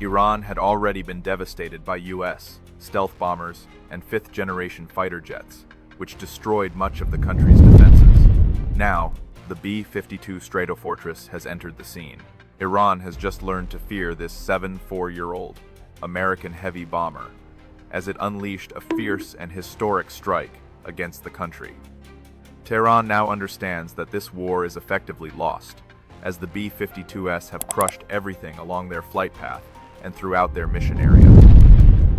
Iran had already been devastated by US stealth bombers and fifth-generation fighter jets, which destroyed much of the country's defenses. Now, the B-52 Stratofortress has entered the scene. Iran has just learned to fear this 4-year-old American heavy bomber, as it unleashed a fierce and historic strike against the country. Tehran now understands that this war is effectively lost, as the B-52s have crushed everything along their flight path and throughout their mission area.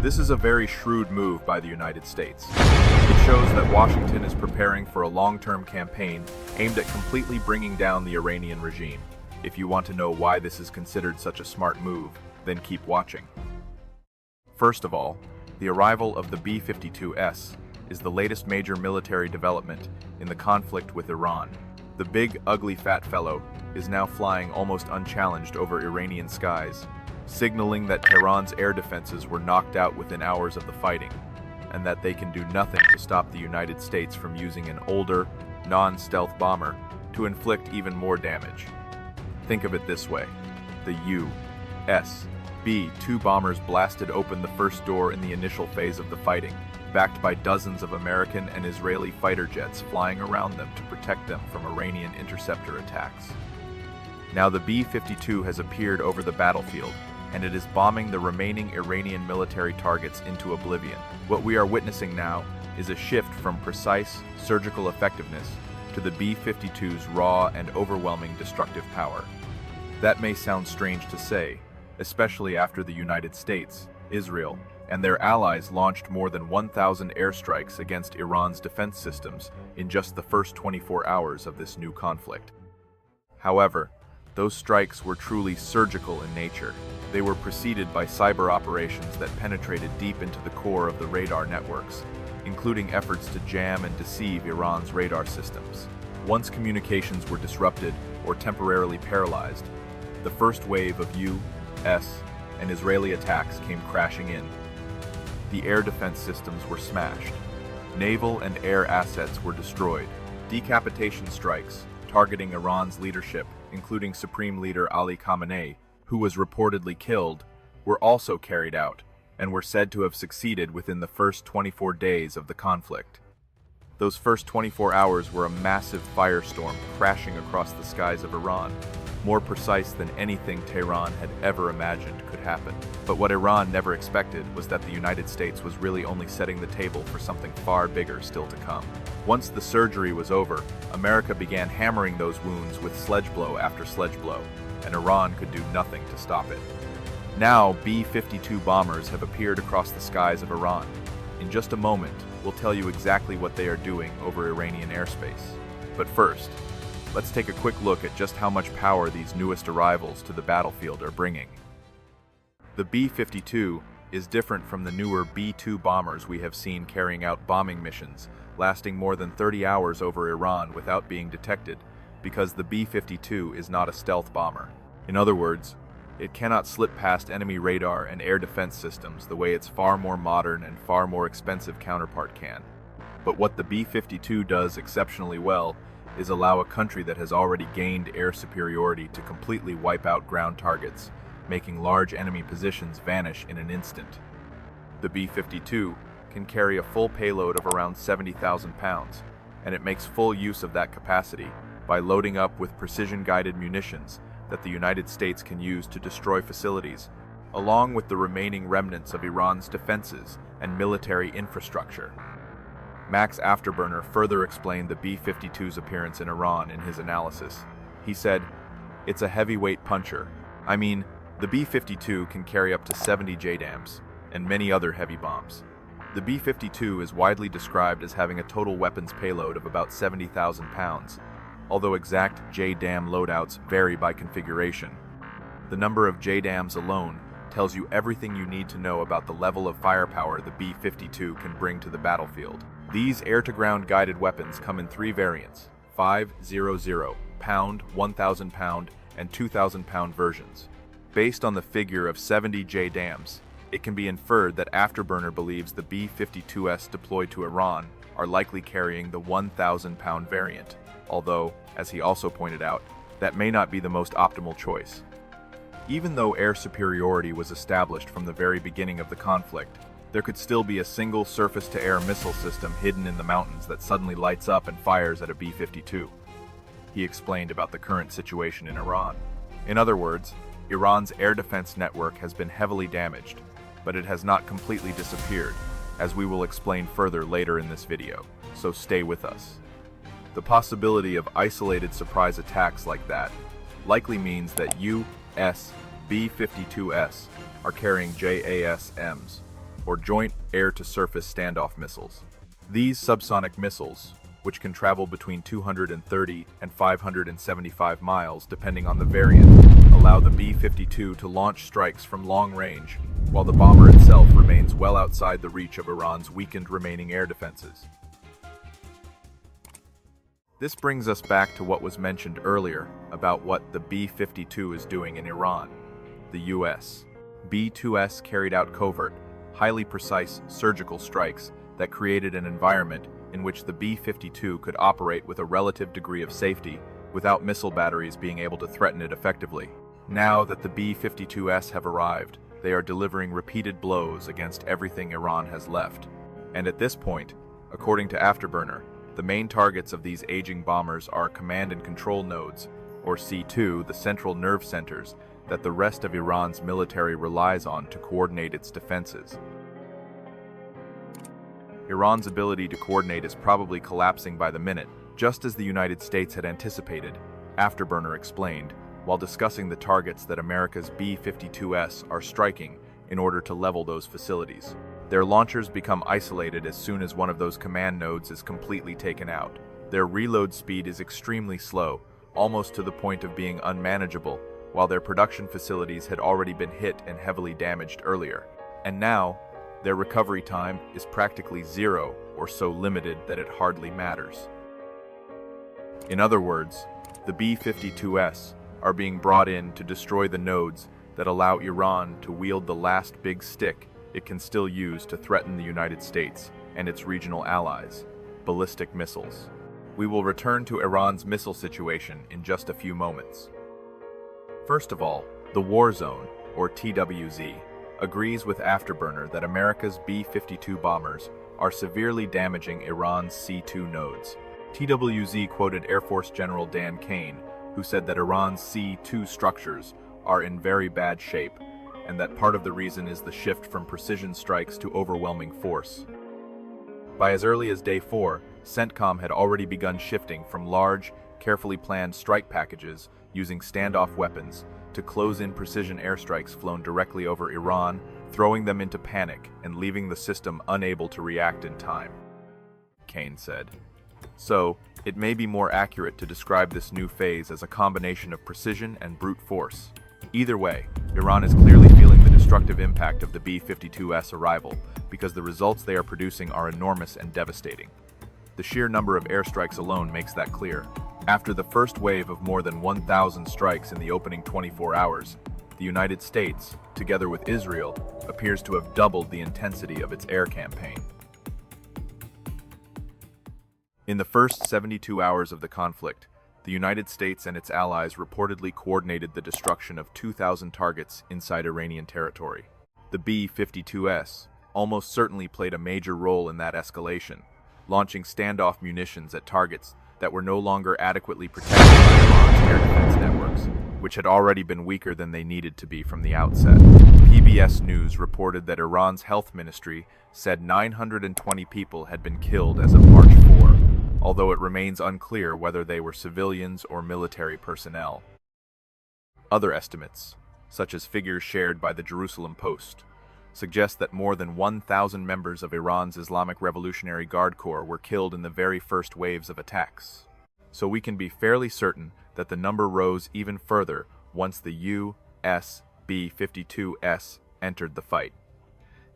This is a very shrewd move by the United States. It shows that Washington is preparing for a long-term campaign aimed at completely bringing down the Iranian regime. If you want to know why this is considered such a smart move, then keep watching. First of all, the arrival of the B-52S is the latest major military development in the conflict with Iran. The big, ugly, fat fellow is now flying almost unchallenged over Iranian skies, signaling that Tehran's air defenses were knocked out within hours of the fighting, and that they can do nothing to stop the United States from using an older, non-stealth bomber to inflict even more damage. Think of it this way: the U.S. B-2 bombers blasted open the first door in the initial phase of the fighting, backed by dozens of American and Israeli fighter jets flying around them to protect them from Iranian interceptor attacks. Now the B-52 has appeared over the battlefield, and it is bombing the remaining Iranian military targets into oblivion. What we are witnessing now is a shift from precise, surgical effectiveness to the B-52's raw and overwhelming destructive power. That may sound strange to say, especially after the United States, Israel, and their allies launched more than 1,000 airstrikes against Iran's defense systems in just the first 24 hours of this new conflict. However, those strikes were truly surgical in nature. They were preceded by cyber operations that penetrated deep into the core of the radar networks, including efforts to jam and deceive Iran's radar systems. Once communications were disrupted or temporarily paralyzed, the first wave of U.S. and Israeli attacks came crashing in. The air defense systems were smashed. Naval and air assets were destroyed. Decapitation strikes, targeting Iran's leadership, including Supreme Leader Ali Khamenei, who was reportedly killed, were also carried out, and were said to have succeeded within the first 24 days of the conflict. Those first 24 hours were a massive firestorm crashing across the skies of Iran, more precise than anything Tehran had ever imagined could happen. But what Iran never expected was that the United States was really only setting the table for something far bigger still to come. Once the surgery was over, America began hammering those wounds with sledge blow after sledge blow, and Iran could do nothing to stop it. Now, B-52 bombers have appeared across the skies of Iran. In just a moment, we'll tell you exactly what they are doing over Iranian airspace. But first, let's take a quick look at just how much power these newest arrivals to the battlefield are bringing. The B-52 is different from the newer B-2 bombers we have seen carrying out bombing missions, lasting more than 30 hours over Iran without being detected, because the B-52 is not a stealth bomber. In other words, it cannot slip past enemy radar and air defense systems the way its far more modern and far more expensive counterpart can. But what the B-52 does exceptionally well is allow a country that has already gained air superiority to completely wipe out ground targets, making large enemy positions vanish in an instant. The B-52 can carry a full payload of around 70,000 pounds, and it makes full use of that capacity by loading up with precision-guided munitions that the United States can use to destroy facilities, along with the remaining remnants of Iran's defenses and military infrastructure. Max Afterburner further explained the B-52's appearance in Iran in his analysis. He said, "It's a heavyweight puncher. I mean, the B-52 can carry up to 70 JDAMs and many other heavy bombs. The B-52 is widely described as having a total weapons payload of about 70,000 pounds, although exact JDAM loadouts vary by configuration. The number of JDAMs alone tells you everything you need to know about the level of firepower the B-52 can bring to the battlefield. These air-to-ground guided weapons come in three variants: 500 pound, 1,000 pound, and 2,000 pound versions. Based on the figure of 70 JDAMs, it can be inferred that Afterburner believes the B-52s deployed to Iran are likely carrying the 1,000 pound variant, although, as he also pointed out, that may not be the most optimal choice. Even though air superiority was established from the very beginning of the conflict, there could still be a single surface-to-air missile system hidden in the mountains that suddenly lights up and fires at a B-52. He explained about the current situation in Iran. In other words, Iran's air defense network has been heavily damaged, but it has not completely disappeared, as we will explain further later in this video, so stay with us. The possibility of isolated surprise attacks like that likely means that U.S. B-52s are carrying JASMs, or Joint Air-to-Surface Standoff Missiles. These subsonic missiles, which can travel between 230 and 575 miles depending on the variant, allow the B-52 to launch strikes from long range, while the bomber itself remains well outside the reach of Iran's weakened remaining air defenses. This brings us back to what was mentioned earlier about what the B-52 is doing in Iran. The U.S. B-2s carried out covert, highly precise surgical strikes that created an environment in which the B-52 could operate with a relative degree of safety without missile batteries being able to threaten it effectively. Now that the B-52s have arrived, they are delivering repeated blows against everything Iran has left. And at this point, according to Afterburner, the main targets of these aging bombers are command and control nodes, or C2, the central nerve centers that the rest of Iran's military relies on to coordinate its defenses. Iran's ability to coordinate is probably collapsing by the minute, just as the United States had anticipated, Afterburner explained, while discussing the targets that America's B-52s are striking in order to level those facilities. Their launchers become isolated as soon as one of those command nodes is completely taken out. Their reload speed is extremely slow, almost to the point of being unmanageable, while their production facilities had already been hit and heavily damaged earlier. And now, their recovery time is practically zero, or so limited that it hardly matters. In other words, the B-52s are being brought in to destroy the nodes that allow Iran to wield the last big stick it can still use to threaten the United States and its regional allies, ballistic missiles. We will return to Iran's missile situation in just a few moments. First of all, the War Zone, or TWZ, agrees with Afterburner that America's B-52 bombers are severely damaging Iran's C2 nodes. TWZ quoted Air Force General Dan Kane, who said that Iran's C2 structures are in very bad shape, and that part of the reason is the shift from precision strikes to overwhelming force. By as early as Day 4, CENTCOM had already begun shifting from large, carefully planned strike packages using standoff weapons to close-in precision airstrikes flown directly over Iran, throwing them into panic and leaving the system unable to react in time, Kane said. So, it may be more accurate to describe this new phase as a combination of precision and brute force. Either way, Iran is clearly feeling the destructive impact of the B-52s arrival because the results they are producing are enormous and devastating. The sheer number of airstrikes alone makes that clear. After the first wave of more than 1,000 strikes in the opening 24 hours, the United States, together with Israel, appears to have doubled the intensity of its air campaign. In the first 72 hours of the conflict, the United States and its allies reportedly coordinated the destruction of 2,000 targets inside Iranian territory. The B-52s almost certainly played a major role in that escalation, launching standoff munitions at targets that were no longer adequately protected by Iran's air defense networks, which had already been weaker than they needed to be from the outset. PBS News reported that Iran's health ministry said 920 people had been killed as of March 4, although it remains unclear whether they were civilians or military personnel. Other estimates, such as figures shared by the Jerusalem Post, suggest that more than 1,000 members of Iran's Islamic Revolutionary Guard Corps were killed in the very first waves of attacks. So we can be fairly certain that the number rose even further once the U.S. B-52s entered the fight.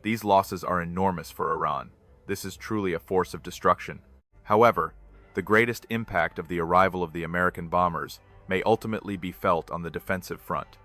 These losses are enormous for Iran. This is truly a force of destruction. However, the greatest impact of the arrival of the American bombers may ultimately be felt on the defensive front.